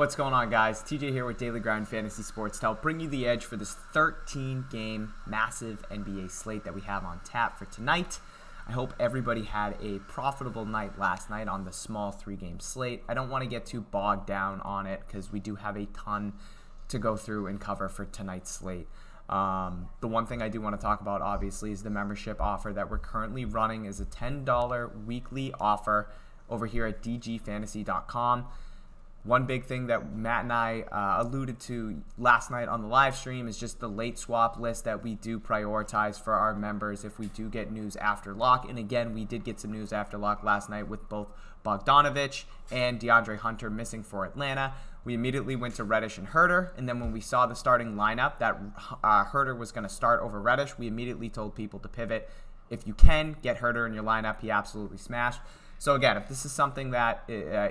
What's going on, guys? TJ here with Daily Grind Fantasy Sports to help bring you the edge for this 13-game massive NBA slate that we have on tap for tonight. I hope everybody had a profitable night last night on the small 3-game slate. I don't want to get too bogged down on it because we do have a ton to go through and cover for tonight's slate. The one thing I do want to talk about, obviously, is the membership offer that we're currently running is a $10 weekly offer over here at dgfantasy.com. One big thing that Matt and I alluded to last night on the live stream is just the late swap list that we do prioritize for our members if we do get news after lock. And again, we did get some news after lock last night with both Bogdanovich and DeAndre Hunter missing for Atlanta. We immediately went to Reddish and Herter, and then when we saw the starting lineup that Herter was going to start over Reddish, we immediately told people to pivot. If you can, get Herter in your lineup. He absolutely smashed. So again, if this is something that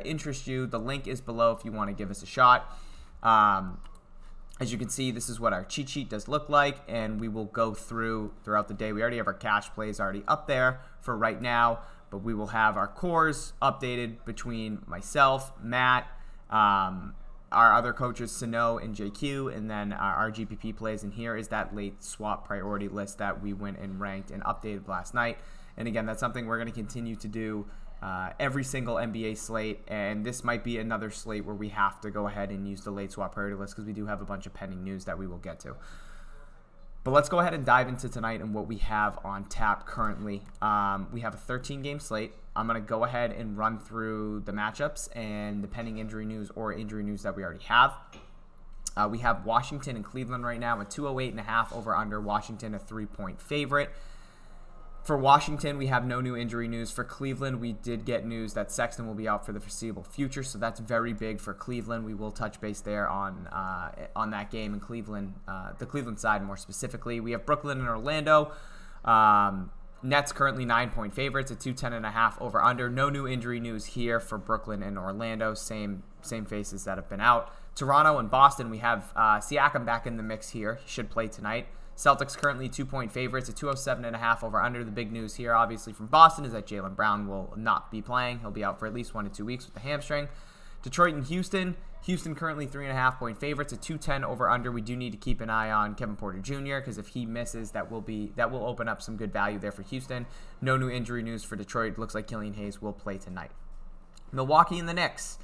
interests you, the link is below if you want to give us a shot. As you can see, this is what our cheat sheet does look like, and we will go throughout the day. We already have our cash plays already up there for right now, but we will have our cores updated between myself, Matt, our other coaches, Sano and JQ, and then our GPP plays. And here is that late swap priority list that we went and ranked and updated last night. And again, that's something we're going to continue to do every single NBA slate, and this might be another slate where we have to go ahead and use the late swap priority list because we do have a bunch of pending news that we will get to. But let's go ahead and dive into tonight and what we have on tap currently. We have a 13-game slate. I'm going to go ahead and run through the matchups and the pending injury news or injury news that we already have. We have Washington and Cleveland right now, a 208.5 over under. Washington, a 3-point favorite. For Washington, we have no new injury news. For Cleveland, we did get news that Sexton will be out for the foreseeable future, so that's very big for Cleveland. We will touch base there on that game in Cleveland, the Cleveland side more specifically. We have Brooklyn and Orlando. Nets currently 9-point favorites, a 210.5 over under. No new injury news here for Brooklyn and Orlando. Same faces that have been out. Toronto and Boston, we have Siakam back in the mix here. He should play tonight. Celtics currently 2-point favorites, a 207.5 over under. The big news here, obviously, from Boston is that Jaylen Brown will not be playing. He'll be out for at least 1 to 2 weeks with the hamstring. Detroit and Houston. Houston currently 3.5-point favorites, a 210 over under. We do need to keep an eye on Kevin Porter Jr. because if he misses, that will open up some good value there for Houston. No new injury news for Detroit. Looks like Killian Hayes will play tonight. Milwaukee and the Knicks.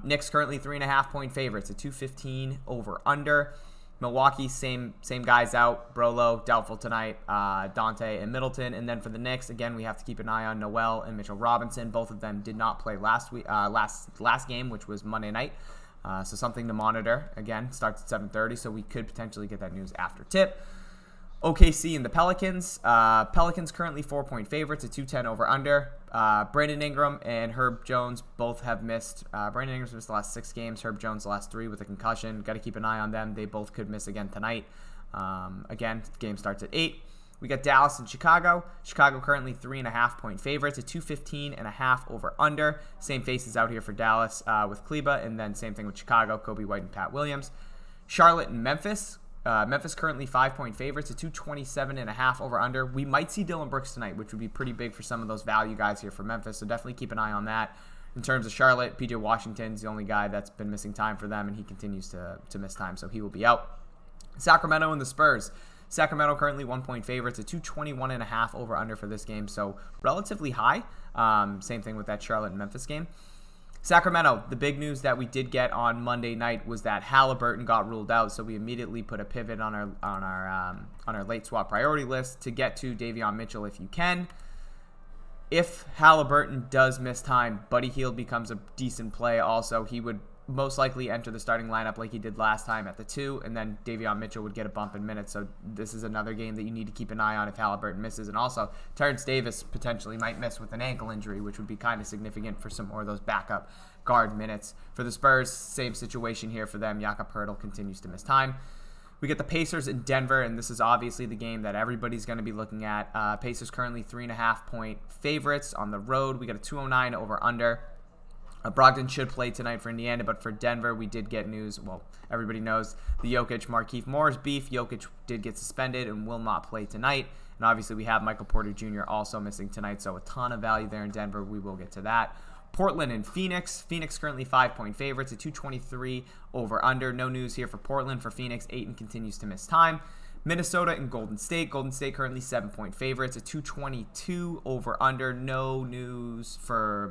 Knicks currently 3.5-point favorites, a 215 over under. Milwaukee, same guys out. Brolo, doubtful tonight. Dante and Middleton. And then for the Knicks, again, we have to keep an eye on Noel and Mitchell Robinson. Both of them did not play last game, which was Monday night. So something to monitor. Again, starts at 7:30, so we could potentially get that news after tip. OKC and the Pelicans. Pelicans currently 4-point favorites, a 210 over under. Brandon Ingram and Herb Jones both have missed. Brandon Ingram's missed the last 6 games. Herb Jones the last 3 with a concussion. Got to keep an eye on them. They both could miss again tonight. Again, the game starts at 8. We got Dallas and Chicago. Chicago currently 3.5-point favorites, a 215.5 over under. Same faces out here for Dallas with Kleba, and then same thing with Chicago, Kobe White and Pat Williams. Charlotte and Memphis. Memphis currently 5-point favorites, a 227.5 over under. We might see Dillon Brooks tonight, which would be pretty big for some of those value guys here for Memphis. So definitely keep an eye on that. In terms of Charlotte, PJ Washington's the only guy that's been missing time for them, and he continues to miss time, so he will be out. Sacramento and the Spurs. Sacramento currently 1-point favorites, a 221.5 over under for this game, so relatively high. Same thing with that Charlotte and Memphis game. Sacramento, the big news that we did get on Monday night was that Halliburton got ruled out, so we immediately put a pivot on our late swap priority list to get to Davion Mitchell if you can. If Halliburton does miss time, Buddy Hield becomes a decent play also. He would most likely enter the starting lineup like he did last time at the 2, and then Davion Mitchell would get a bump in minutes. So this is another game that you need to keep an eye on if Halliburton misses. And also, Terrence Davis potentially might miss with an ankle injury, which would be kind of significant for some more of those backup guard minutes. For the Spurs, same situation here for them. Jakob Poeltl continues to miss time. We get the Pacers in Denver, and this is obviously the game that everybody's going to be looking at. Pacers currently 3.5-point favorites on the road. We got a 209 over under. Brogdon should play tonight for Indiana, but for Denver, we did get news. Well, everybody knows the Jokic-Markieff Morris beef. Jokic did get suspended and will not play tonight. And obviously, we have Michael Porter Jr. also missing tonight, so a ton of value there in Denver. We will get to that. Portland and Phoenix. Phoenix currently 5-point favorites, a 223 over under. No news here for Portland. For Phoenix, Ayton continues to miss time. Minnesota and Golden State. Golden State currently 7-point favorites, a 222 over under. No new news for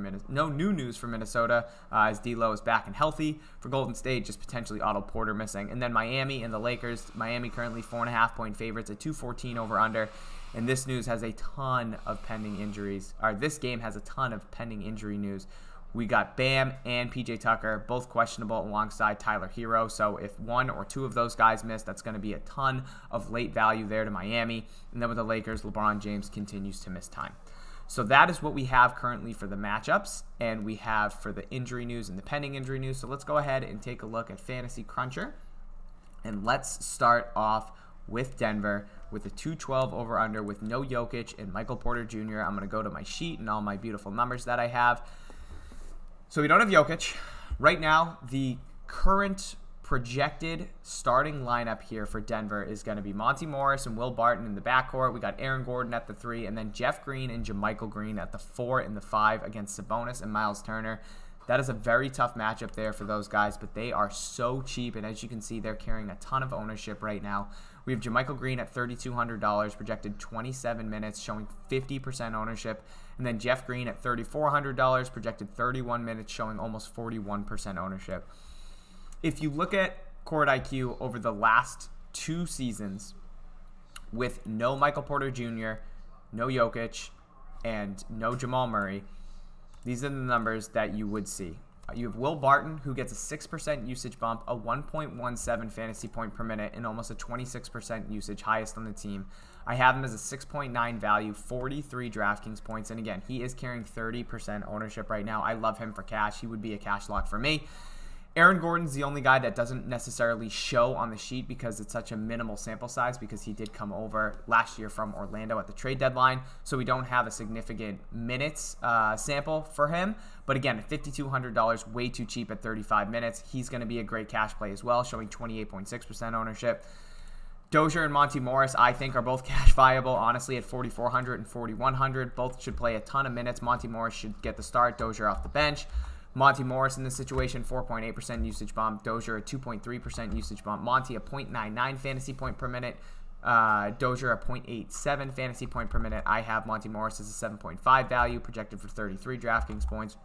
Minnesota as D'Lo is back and healthy. For Golden State, just potentially Otto Porter missing. And then Miami and the Lakers. Miami currently 4.5-point favorites, a 214 over under. And this news has a ton of pending injuries. This game has a ton of pending injury news. We got Bam and PJ Tucker, both questionable alongside Tyler Hero. So if one or two of those guys miss, that's going to be a ton of late value there to Miami. And then with the Lakers, LeBron James continues to miss time. So that is what we have currently for the matchups, and we have for the injury news and the pending injury news. So let's go ahead and take a look at Fantasy Cruncher. And let's start off with Denver with a 212 over under with no Jokic and Michael Porter Jr. I'm going to go to my sheet and all my beautiful numbers that I have. So we don't have Jokic. Right now, the current projected starting lineup here for Denver is going to be Monty Morris and Will Barton in the backcourt. We got Aaron Gordon at the 3, and then Jeff Green and JaMychal Green at the 4 and the 5 against Sabonis and Miles Turner. That is a very tough matchup there for those guys, but they are so cheap, and as you can see, they're carrying a ton of ownership right now. We have JaMychal Green at $3,200, projected 27 minutes, showing 50% ownership. And then Jeff Green at $3,400, projected 31 minutes, showing almost 41% ownership. If you look at Court IQ over the last 2 seasons with no Michael Porter Jr., no Jokic, and no Jamal Murray, these are the numbers that you would see. You have Will Barton, who gets a 6% usage bump, a 1.17 fantasy point per minute, and almost a 26% usage, highest on the team. I have him as a 6.9 value, 43 DraftKings points, and again, he is carrying 30% ownership right now. I love him for cash. He would be a cash lock for me. Aaron Gordon's the only guy that doesn't necessarily show on the sheet because it's such a minimal sample size because he did come over last year from Orlando at the trade deadline. So we don't have a significant minutes sample for him. But again, at $5,200, way too cheap at 35 minutes. He's going to be a great cash play as well, showing 28.6% ownership. Dozier and Monty Morris, I think, are both cash viable, honestly, at $4,400 and $4,100. Both should play a ton of minutes. Monty Morris should get the start. Dozier off the bench. Monty Morris in this situation, 4.8% usage bump. Dozier, a 2.3% usage bump. Monty, a 0.99 fantasy point per minute. Dozier, a 0.87 fantasy point per minute. I have Monty Morris as a 7.5 value, projected for 33 DraftKings points.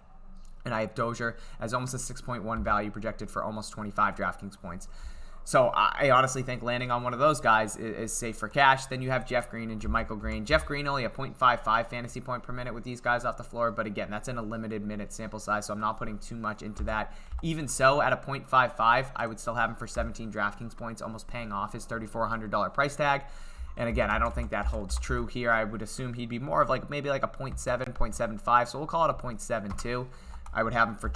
And I have Dozier as almost a 6.1 value, projected for almost 25 DraftKings points. So I honestly think landing on one of those guys is safe for cash. Then you have Jeff Green and JaMychal Green. Jeff Green only a 0.55 fantasy point per minute with these guys off the floor. But again, that's in a limited minute sample size, so I'm not putting too much into that. Even so, at a 0.55, I would still have him for 17 DraftKings points, almost paying off his $3,400 price tag. And again, I don't think that holds true here. I would assume he'd be more of maybe a 0.7, 0.75. So we'll call it a 0.72. I would have him for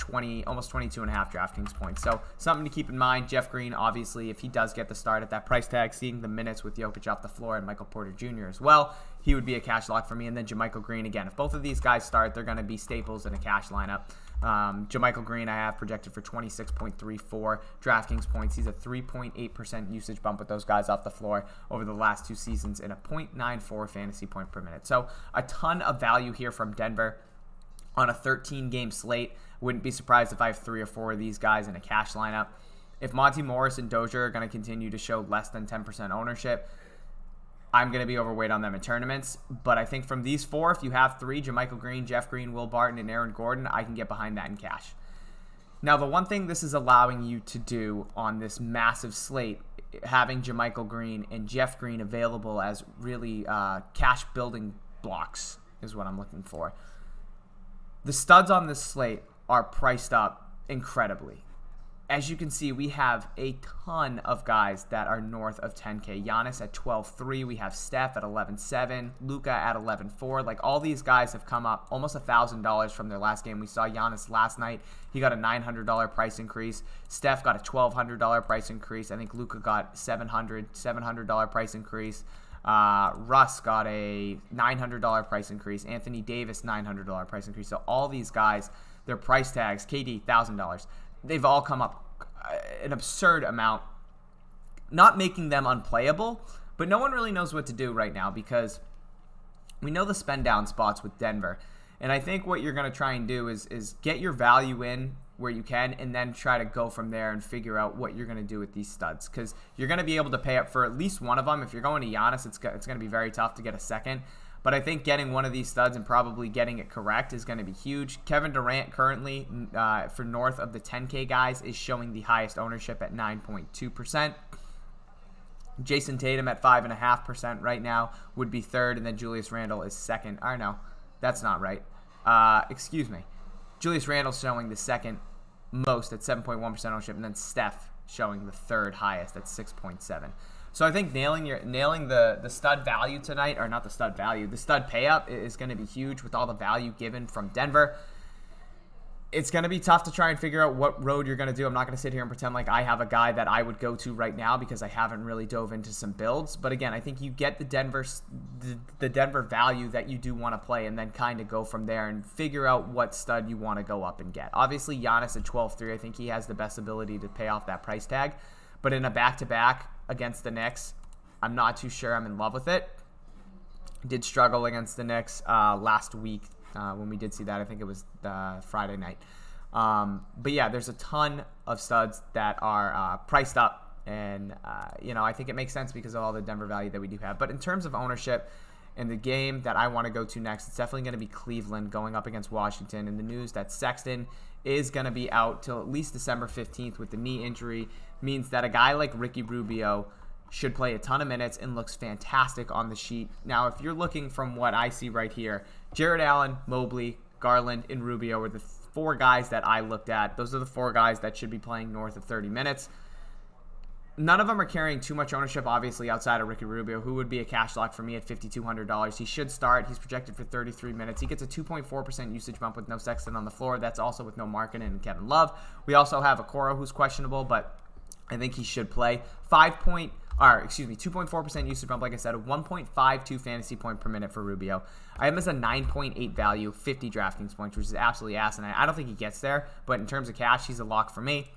almost 22.5 DraftKings points. So something to keep in mind. Jeff Green, obviously, if he does get the start at that price tag, seeing the minutes with Jokic off the floor and Michael Porter Jr. as well, he would be a cash lock for me. And then JaMychal Green, again, if both of these guys start, they're going to be staples in a cash lineup. JaMychal Green, I have projected for 26.34 DraftKings points. He's a 3.8% usage bump with those guys off the floor over the last 2 seasons and a 0.94 fantasy point per minute. So a ton of value here from Denver on a 13-game slate. Wouldn't be surprised if I have 3 or 4 of these guys in a cash lineup. If Monty Morris and Dozier are going to continue to show less than 10% ownership, I'm going to be overweight on them in tournaments. But I think from these 4, if you have 3, JaMychal Green, Jeff Green, Will Barton, and Aaron Gordon, I can get behind that in cash. Now, the one thing this is allowing you to do on this massive slate, having JaMychal Green and Jeff Green available as really cash building blocks is what I'm looking for. The studs on this slate are priced up incredibly. As you can see, we have a ton of guys that are north of 10K. Giannis at 12.3. We have Steph at 11.7. Luka at 11.4. All these guys have come up almost $1,000 from their last game. We saw Giannis last night. He got a $900 price increase. Steph got a $1,200 price increase. I think Luka got $700 price increase. Russ got a $900 price increase. Anthony Davis, $900 price increase. So all these guys, their price tags, KD, $1,000. They've all come up an absurd amount, not making them unplayable, but no one really knows what to do right now because we know the spend down spots with Denver. And I think what you're going to try and do is get your value in where you can, and then try to go from there and figure out what you're going to do with these studs, because you're going to be able to pay up for at least one of them. If you're going to Giannis, it's going to be very tough to get a second. But I think getting one of these studs and probably getting it correct is going to be huge. Kevin Durant currently, for north of the 10K guys, is showing the highest ownership at 9.2%. Jason Tatum at 5.5% right now would be third, and then Julius Randle is second. Or no, that's not right. Excuse me. Julius Randle showing the second most at 7.1% ownership, and then Steph showing the third highest at 6.7%. So I think nailing the stud value tonight, or not the stud value, the stud pay up is going to be huge with all the value given from Denver. It's going to be tough to try and figure out what road you're going to do. I'm not going to sit here and pretend like I have a guy that I would go to right now, because I haven't really dove into some builds. But again, I think you get the Denver value that you do want to play, and then kind of go from there and figure out what stud you want to go up and get. Obviously, Giannis at 12.3, I think he has the best ability to pay off that price tag. But in a back-to-back against the Knicks, I'm not too sure I'm in love with it. Did struggle against the Knicks last week. When we did see that, I think it was Friday night. But yeah, there's a ton of studs that are priced up, and I think it makes sense because of all the Denver value that we do have. But in terms of ownership and the game that I want to go to next, it's definitely going to be Cleveland going up against Washington. And the news that Sexton is going to be out till at least December 15th with the knee injury means that a guy like Ricky Rubio should play a ton of minutes and looks fantastic on the sheet. Now, if you're looking from what I see right here, Jared Allen, Mobley, Garland, and Rubio are the four guys that I looked at. Those are the four guys that should be playing north of 30 minutes. None of them are carrying too much ownership, obviously, outside of Ricky Rubio, who would be a cash lock for me at $5,200. He should start. He's projected for 33 minutes. He gets a 2.4% usage bump with no Sexton on the floor. That's also with no Markkanen and Kevin Love. We also have Okoro, who's questionable, but I think he should play. 2.4% usage bump, like I said, a 1.52 fantasy point per minute for Rubio. I have him as a 9.8 value, 50 DraftKings points, which is absolutely asinine. I don't think he gets there, but in terms of cash, he's a lock for me.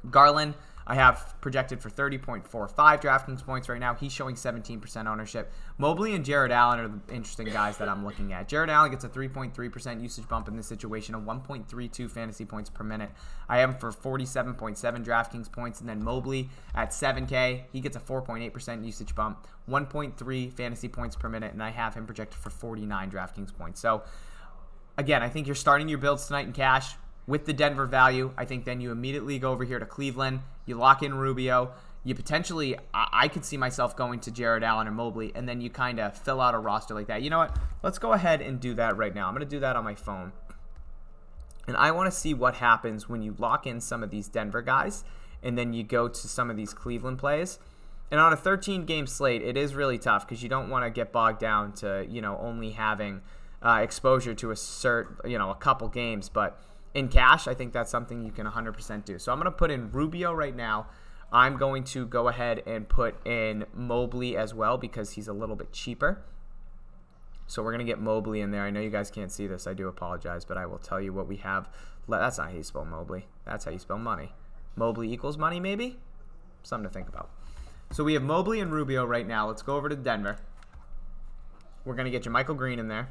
Garland, I have projected for 30.45 DraftKings points right now. He's showing 17% ownership. Mobley and Jared Allen are the interesting guys that I'm looking at. Jared Allen gets a 3.3% usage bump in this situation, a 1.32 fantasy points per minute. I have him for 47.7 DraftKings points, and then Mobley at 7K, he gets a 4.8% usage bump, 1.3 fantasy points per minute, and I have him projected for 49 DraftKings points. So, again, I think you're starting your builds tonight in cash with the Denver value. I think then you immediately go over here to Cleveland. You lock in Rubio. You potentially, I could see myself going to Jared Allen or Mobley, and then you kind of fill out a roster like that. You know what? Let's go ahead and do that right now. I'm going to do that on my phone. And I want to see what happens when you lock in some of these Denver guys, and then you go to some of these Cleveland plays. And on a 13-game slate, it is really tough because you don't want to get bogged down to, only having exposure to a couple games. But in cash, I think that's something you can 100% do. So I'm going to put in Rubio right now. I'm going to go ahead and put in Mobley as well because he's a little bit cheaper. So we're going to get Mobley in there. I know you guys can't see this. I do apologize, but I will tell you what we have. That's not how you spell Mobley. That's how you spell money. Mobley equals money, maybe? Something to think about. So we have Mobley and Rubio right now. Let's go over to Denver. We're going to get JaMychal Green in there.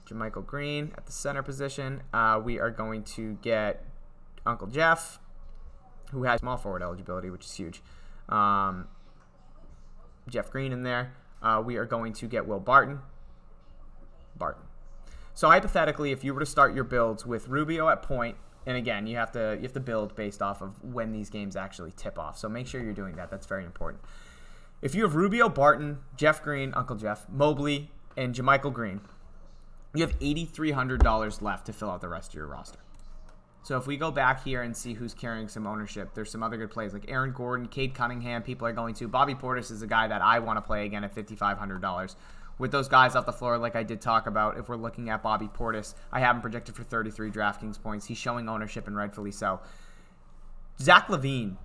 JaMychal Green at the center position. We are going to get Uncle Jeff, who has small forward eligibility, which is huge. Jeff Green in there. We are going to get Will Barton. So hypothetically, if you were to start your builds with Rubio at point, and again, you have to build based off of when these games actually tip off. So make sure you're doing that. That's very important. If you have Rubio, Barton, Jeff Green, Uncle Jeff, Mobley, and JaMychal Green, you have $8,300 left to fill out the rest of your roster. So if we go back here and see who's carrying some ownership, there's some other good plays like Aaron Gordon, Cade Cunningham, people are going to. Bobby Portis is a guy that I want to play again at $5,500. With those guys off the floor, like I did talk about, if we're looking at Bobby Portis, I have him projected for 33 DraftKings points. He's showing ownership, and rightfully so. Zach LaVine,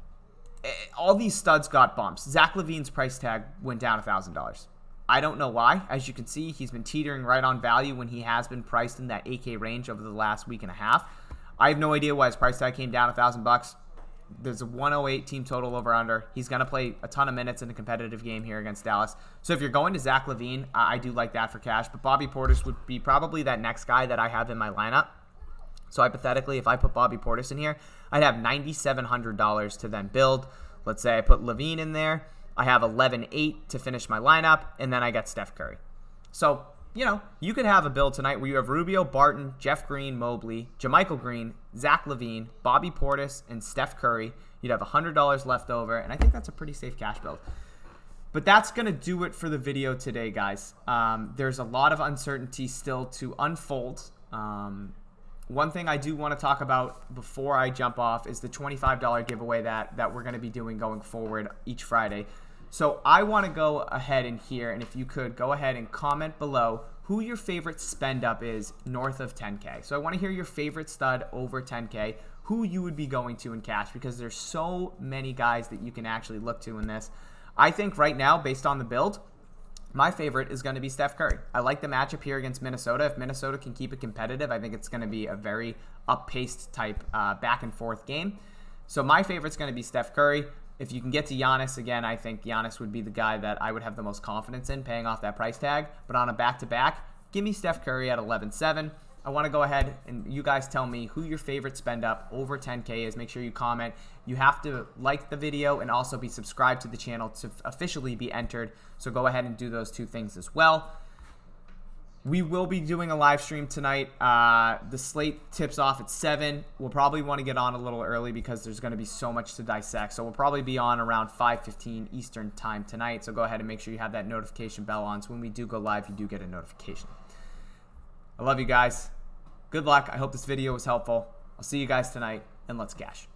all these studs got bumps. Zach LaVine's price tag went down $1,000. I don't know why. As you can see, he's been teetering right on value when he has been priced in that 8K range over the last week and a half. I have no idea why his price tag came down $1,000. There's a 108 team total over under. He's going to play a ton of minutes in a competitive game here against Dallas. So if you're going to Zach LaVine, I do like that for cash. But Bobby Portis would be probably that next guy that I have in my lineup. So hypothetically, if I put Bobby Portis in here, I'd have $9,700 to then build. Let's say I put LaVine in there. I have 11-8 to finish my lineup, and then I got Steph Curry. So, you know, you could have a build tonight where you have Rubio, Barton, Jeff Green, Mobley, JaMychal Green, Zach LaVine, Bobby Portis, and Steph Curry. You'd have $100 left over, and I think that's a pretty safe cash build. But that's going to do it for the video today, guys. There's a lot of uncertainty still to unfold. One thing I do want to talk about before I jump off is the $25 giveaway that we're going to be doing going forward each Friday. So I want to go ahead in here, and if you could go ahead and comment below who your favorite spend up is north of 10K. So I want to hear your favorite stud over 10K, who you would be going to in cash, because there's so many guys that you can actually look to in this. I think right now, based on the build, my favorite is going to be Steph Curry. I like the matchup here against Minnesota. If Minnesota can keep it competitive, I think it's going to be a very up-paced type back and forth game. So my favorite's going to be Steph Curry. If you can get to Giannis, again, I think Giannis would be the guy that I would have the most confidence in paying off that price tag. But on a back-to-back, give me Steph Curry at 11.7. I want to go ahead and you guys tell me who your favorite spend up over 10K is. Make sure you comment. You have to like the video and also be subscribed to the channel to officially be entered. So go ahead and do those two things as well. We will be doing a live stream tonight. The slate tips off at 7. We'll probably want to get on a little early because there's going to be so much to dissect. So we'll probably be on around 5:15 Eastern time tonight. So go ahead and make sure you have that notification bell on. So when we do go live, you do get a notification. I love you guys. Good luck. I hope this video was helpful. I'll see you guys tonight, and let's cash.